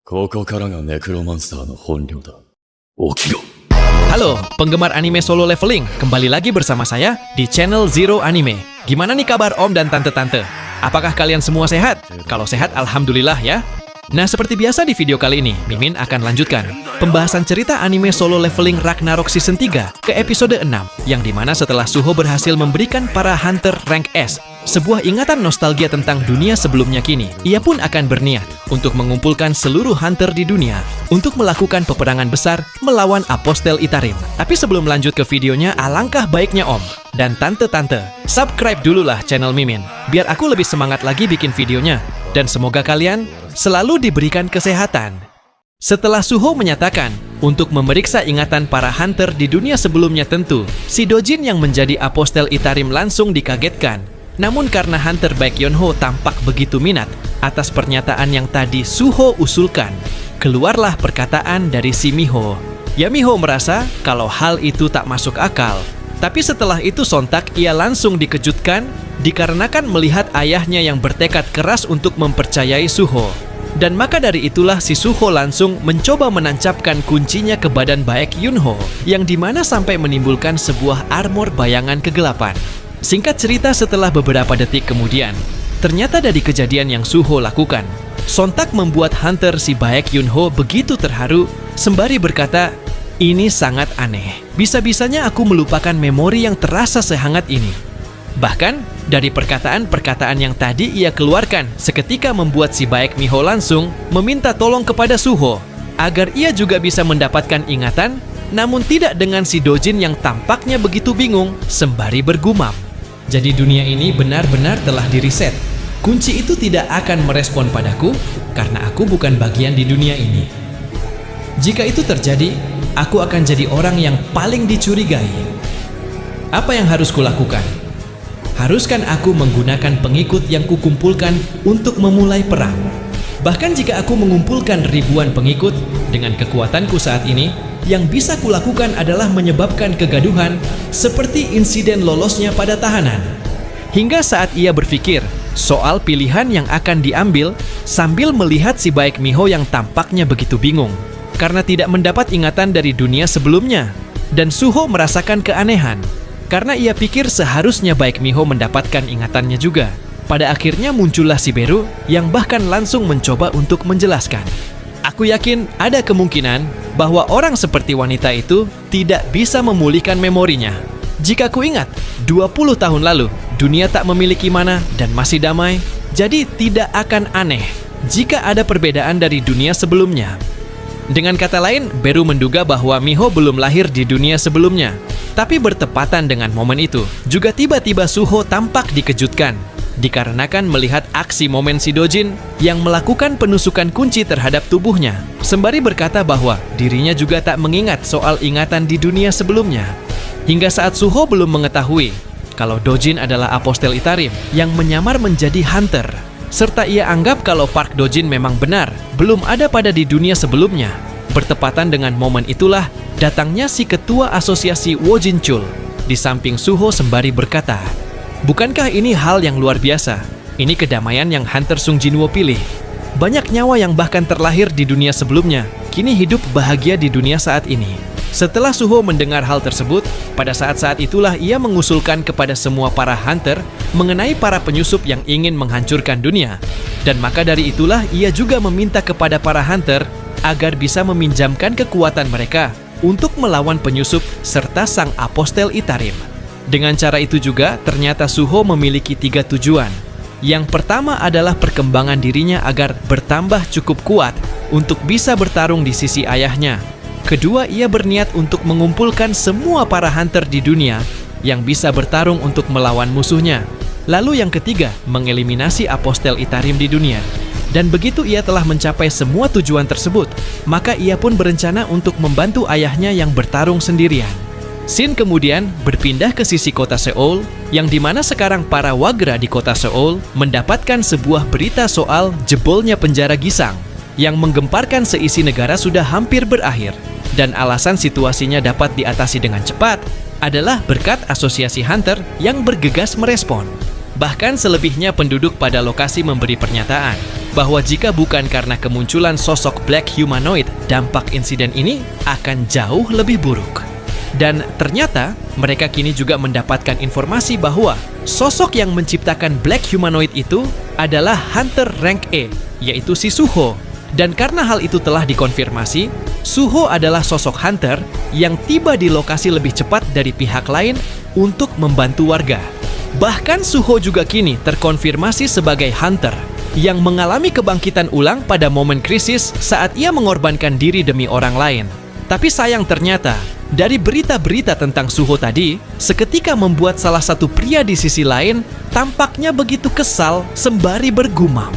ここからがネクロマンサーの本領だ。起きろ。 Halo, penggemar anime Solo Leveling. Kembali lagi bersama saya di channel Zero Anime. Gimana nih kabar Om dan Tante-Tante? Apakah kalian semua sehat? Kalau sehat, alhamdulillah ya. Nah, seperti biasa di video kali ini, Mimin akan lanjutkan pembahasan cerita anime Solo Leveling Ragnarok Season 3 ke episode 6, yang dimana setelah Suho berhasil memberikan para hunter rank S sebuah ingatan nostalgia tentang dunia sebelumnya kini, ia pun akan berniat untuk mengumpulkan seluruh hunter di dunia untuk melakukan peperangan besar melawan Apostel Itarim. Tapi sebelum lanjut ke videonya, alangkah baiknya Om dan Tante-Tante subscribe dululah channel Mimin, biar aku lebih semangat lagi bikin videonya. Dan semoga kalian selalu diberikan kesehatan. Setelah Suho menyatakan untuk memeriksa ingatan para hunter di dunia sebelumnya, tentu si Dojin yang menjadi Apostel Itarim langsung dikagetkan. Namun karena hunter baik Yonho tampak begitu minat atas pernyataan yang tadi Suho usulkan, keluarlah perkataan dari si Miho. Ya, Miho merasa kalau hal itu tak masuk akal. Tapi setelah itu sontak ia langsung dikejutkan dikarenakan melihat ayahnya yang bertekad keras untuk mempercayai Suho. Dan maka dari itulah si Suho langsung mencoba menancapkan kuncinya ke badan Baek Yunho, yang dimana sampai menimbulkan sebuah armor bayangan kegelapan. Singkat cerita, setelah beberapa detik kemudian, ternyata dari kejadian yang Suho lakukan, sontak membuat hunter si Baek Yunho begitu terharu sembari berkata, "Ini sangat aneh. Bisa-bisanya aku melupakan memori yang terasa sehangat ini." Bahkan, dari perkataan-perkataan yang tadi ia keluarkan seketika membuat si Baek Miho langsung meminta tolong kepada Suho agar ia juga bisa mendapatkan ingatan, namun tidak dengan si Dojin yang tampaknya begitu bingung sembari bergumam. Jadi dunia ini benar-benar telah direset. Kunci itu tidak akan merespon padaku karena aku bukan bagian di dunia ini. Jika itu terjadi, aku akan jadi orang yang paling dicurigai. Apa yang harus kulakukan? Haruskah aku menggunakan pengikut yang kukumpulkan untuk memulai perang? Bahkan jika aku mengumpulkan ribuan pengikut dengan kekuatanku saat ini, yang bisa kulakukan adalah menyebabkan kegaduhan seperti insiden lolosnya pada tahanan. Hingga saat ia berpikir soal pilihan yang akan diambil sambil melihat si Baek Miho yang tampaknya begitu bingung karena tidak mendapat ingatan dari dunia sebelumnya. Dan Suho merasakan keanehan karena ia pikir seharusnya Baek Miho mendapatkan ingatannya juga. Pada akhirnya muncullah si Beru yang bahkan langsung mencoba untuk menjelaskan. Aku yakin ada kemungkinan bahwa orang seperti wanita itu tidak bisa memulihkan memorinya. Jika ku ingat, 20 tahun lalu dunia tak memiliki mana dan masih damai, jadi tidak akan aneh jika ada perbedaan dari dunia sebelumnya. Dengan kata lain, Beru menduga bahwa Miho belum lahir di dunia sebelumnya. Tapi bertepatan dengan momen itu, juga tiba-tiba Suho tampak dikejutkan dikarenakan melihat aksi momen si Dojin yang melakukan penusukan kunci terhadap tubuhnya, sembari berkata bahwa dirinya juga tak mengingat soal ingatan di dunia sebelumnya. Hingga saat Suho belum mengetahui kalau Dojin adalah Apostel Itarim yang menyamar menjadi hunter, serta ia anggap kalau Park Dojin memang benar belum ada pada di dunia sebelumnya. Bertepatan dengan momen itulah datangnya si ketua asosiasi Wojinchul di samping Suho sembari berkata, "Bukankah ini hal yang luar biasa? Ini kedamaian yang hunter Sung Jinwo pilih. Banyak nyawa yang bahkan terlahir di dunia sebelumnya kini hidup bahagia di dunia saat ini." Setelah Suho mendengar hal tersebut, pada saat-saat itulah ia mengusulkan kepada semua para hunter mengenai para penyusup yang ingin menghancurkan dunia. Dan maka dari itulah ia juga meminta kepada para hunter agar bisa meminjamkan kekuatan mereka untuk melawan penyusup serta sang Apostel Itarim. Dengan cara itu juga, ternyata Suho memiliki 3 tujuan. Yang pertama adalah perkembangan dirinya agar bertambah cukup kuat untuk bisa bertarung di sisi ayahnya. Kedua, ia berniat untuk mengumpulkan semua para hunter di dunia yang bisa bertarung untuk melawan musuhnya. Lalu yang ketiga, mengeliminasi Apostel Itarim di dunia. Dan begitu ia telah mencapai semua tujuan tersebut, maka ia pun berencana untuk membantu ayahnya yang bertarung sendirian. Scene kemudian berpindah ke sisi kota Seoul, yang dimana sekarang para wagra di kota Seoul mendapatkan sebuah berita soal jebolnya penjara Gisang yang menggemparkan seisi negara sudah hampir berakhir. Dan alasan situasinya dapat diatasi dengan cepat adalah berkat asosiasi hunter yang bergegas merespon. Bahkan selebihnya penduduk pada lokasi memberi pernyataan bahwa jika bukan karena kemunculan sosok Black Humanoid, dampak insiden ini akan jauh lebih buruk. Dan ternyata, mereka kini juga mendapatkan informasi bahwa sosok yang menciptakan Black Humanoid itu adalah Hunter Rank E, yaitu si Suho. Dan karena hal itu telah dikonfirmasi, Suho adalah sosok Hunter yang tiba di lokasi lebih cepat dari pihak lain untuk membantu warga. Bahkan Suho juga kini terkonfirmasi sebagai Hunter yang mengalami kebangkitan ulang pada momen krisis saat ia mengorbankan diri demi orang lain. Tapi sayang ternyata, dari berita-berita tentang Suho tadi, seketika membuat salah satu pria di sisi lain tampaknya begitu kesal sembari bergumam.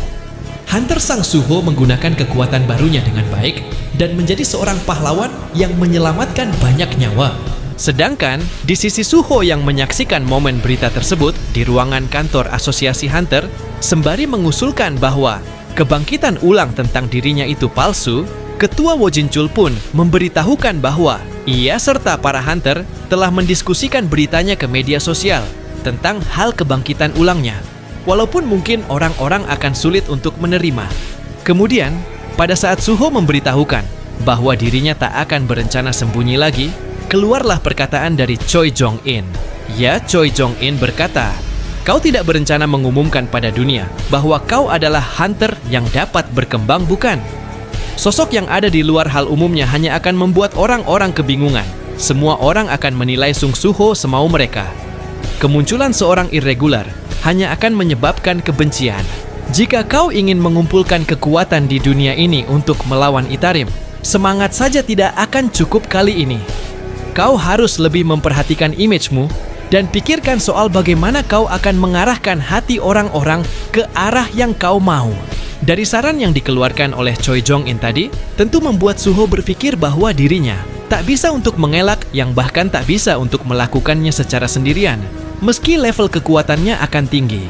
Hunter sang Suho menggunakan kekuatan barunya dengan baik dan menjadi seorang pahlawan yang menyelamatkan banyak nyawa. Sedangkan di sisi Suho yang menyaksikan momen berita tersebut di ruangan kantor Asosiasi Hunter, sembari mengusulkan bahwa kebangkitan ulang tentang dirinya itu palsu, Ketua Wojinchul pun memberitahukan bahwa ia serta para Hunter telah mendiskusikan beritanya ke media sosial tentang hal kebangkitan ulangnya. Walaupun mungkin orang-orang akan sulit untuk menerima. Kemudian, pada saat Suho memberitahukan bahwa dirinya tak akan berencana sembunyi lagi, keluarlah perkataan dari Choi Jong-in. Ya, Choi Jong-in berkata, "Kau tidak berencana mengumumkan pada dunia bahwa kau adalah Hunter yang dapat berkembang, bukan? Sosok yang ada di luar hal umumnya hanya akan membuat orang-orang kebingungan. Semua orang akan menilai Sung Suho semau mereka. Kemunculan seorang irregular hanya akan menyebabkan kebencian. Jika kau ingin mengumpulkan kekuatan di dunia ini untuk melawan Itarim, semangat saja tidak akan cukup kali ini. Kau harus lebih memperhatikan image-mu dan pikirkan soal bagaimana kau akan mengarahkan hati orang-orang ke arah yang kau mau." Dari saran yang dikeluarkan oleh Choi Jong-in tadi, tentu membuat Suho berpikir bahwa dirinya tak bisa untuk mengelak yang bahkan tak bisa untuk melakukannya secara sendirian, meski level kekuatannya akan tinggi.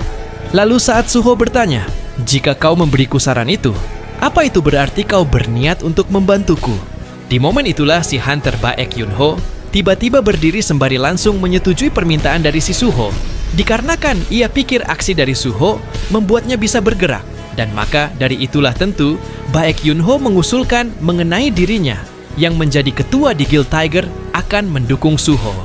Lalu saat Suho bertanya, "Jika kau memberiku saran itu, apa itu berarti kau berniat untuk membantuku?" Di momen itulah si Hunter Baek Yunho tiba-tiba berdiri sembari langsung menyetujui permintaan dari si Suho. Dikarenakan ia pikir aksi dari Suho membuatnya bisa bergerak. Dan maka dari itulah tentu Baek Yunho mengusulkan mengenai dirinya yang menjadi ketua di Guild Tiger akan mendukung Suho.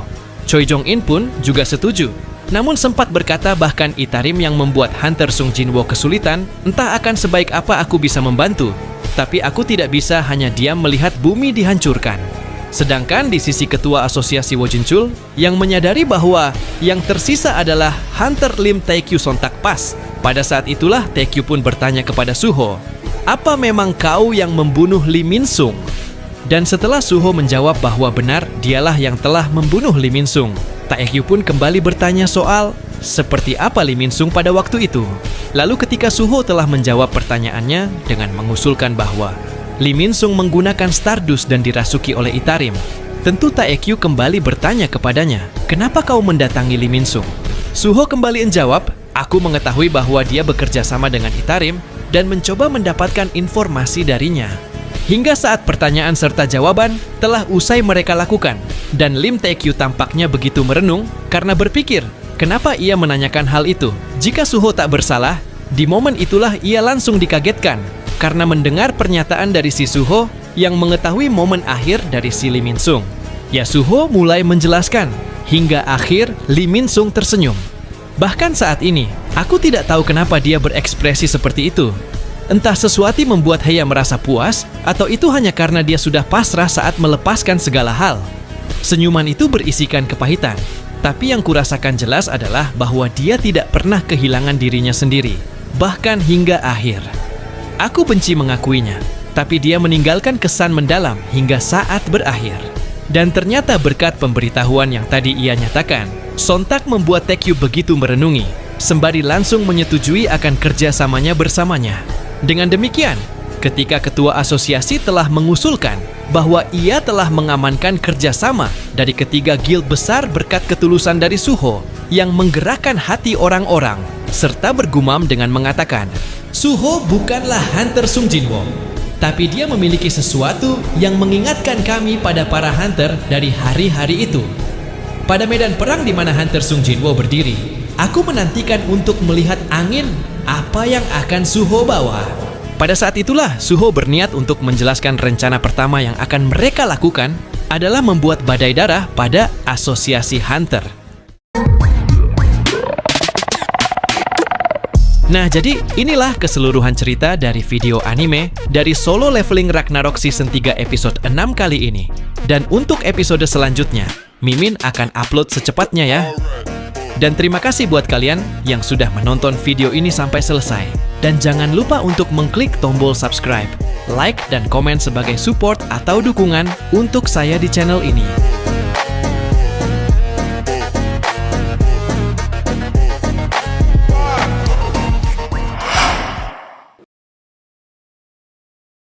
Choi Jong-in pun juga setuju, namun sempat berkata bahkan Itarim yang membuat Hunter Sung Jinwo kesulitan, entah akan sebaik apa aku bisa membantu, tapi aku tidak bisa hanya diam melihat bumi dihancurkan. Sedangkan di sisi ketua Asosiasi Wojinchul yang menyadari bahwa yang tersisa adalah Hunter Lim Taekyu sontak pas. Pada saat itulah Taekyu pun bertanya kepada Suho, "Apa memang kau yang membunuh Lee Min Sung?" Dan setelah Suho menjawab bahwa benar dialah yang telah membunuh Lee Min Sung, Taekyu pun kembali bertanya soal seperti apa Lee Min Sung pada waktu itu. Lalu ketika Suho telah menjawab pertanyaannya dengan mengusulkan bahwa Lee Min Sung menggunakan Stardust dan dirasuki oleh Itarim, tentu Taekyu kembali bertanya kepadanya, "Kenapa kau mendatangi Lee Min Sung?" Suho kembali menjawab, "Aku mengetahui bahwa dia bekerja sama dengan Itarim dan mencoba mendapatkan informasi darinya." Hingga saat pertanyaan serta jawaban telah usai mereka lakukan, dan Lim Taekyu tampaknya begitu merenung karena berpikir, kenapa ia menanyakan hal itu? Jika Suho tak bersalah, di momen itulah ia langsung dikagetkan karena mendengar pernyataan dari si Suho yang mengetahui momen akhir dari si Lee Min Sung. Ya, Suho mulai menjelaskan, hingga akhir Lee Min Sung tersenyum. Bahkan saat ini, aku tidak tahu kenapa dia berekspresi seperti itu. Entah sesuatu membuat Heya merasa puas, atau itu hanya karena dia sudah pasrah saat melepaskan segala hal. Senyuman itu berisikan kepahitan, tapi yang kurasakan jelas adalah bahwa dia tidak pernah kehilangan dirinya sendiri, bahkan hingga akhir. Aku benci mengakuinya, tapi dia meninggalkan kesan mendalam hingga saat berakhir. Dan ternyata berkat pemberitahuan yang tadi ia nyatakan, sontak membuat Taekyu begitu merenungi, sembari langsung menyetujui akan kerjasamanya bersamanya. Dengan demikian, ketika ketua asosiasi telah mengusulkan bahwa ia telah mengamankan kerjasama dari ketiga guild besar berkat ketulusan dari Suho yang menggerakkan hati orang-orang, serta bergumam dengan mengatakan, "Suho bukanlah Hunter Sung Jinwo, tapi dia memiliki sesuatu yang mengingatkan kami pada para Hunter dari hari-hari itu. Pada medan perang di mana Hunter Sung Jinwo berdiri, aku menantikan untuk melihat angin apa yang akan Suho bawa." Pada saat itulah Suho berniat untuk menjelaskan rencana pertama yang akan mereka lakukan adalah membuat badai darah pada asosiasi Hunter. Nah, jadi inilah keseluruhan cerita dari video anime dari Solo Leveling Ragnarok Season 3 episode 6 kali ini. Dan untuk episode selanjutnya, Mimin akan upload secepatnya ya. Dan terima kasih buat kalian yang sudah menonton video ini sampai selesai. Dan jangan lupa untuk mengklik tombol subscribe, like, dan komen sebagai support atau dukungan untuk saya di channel ini.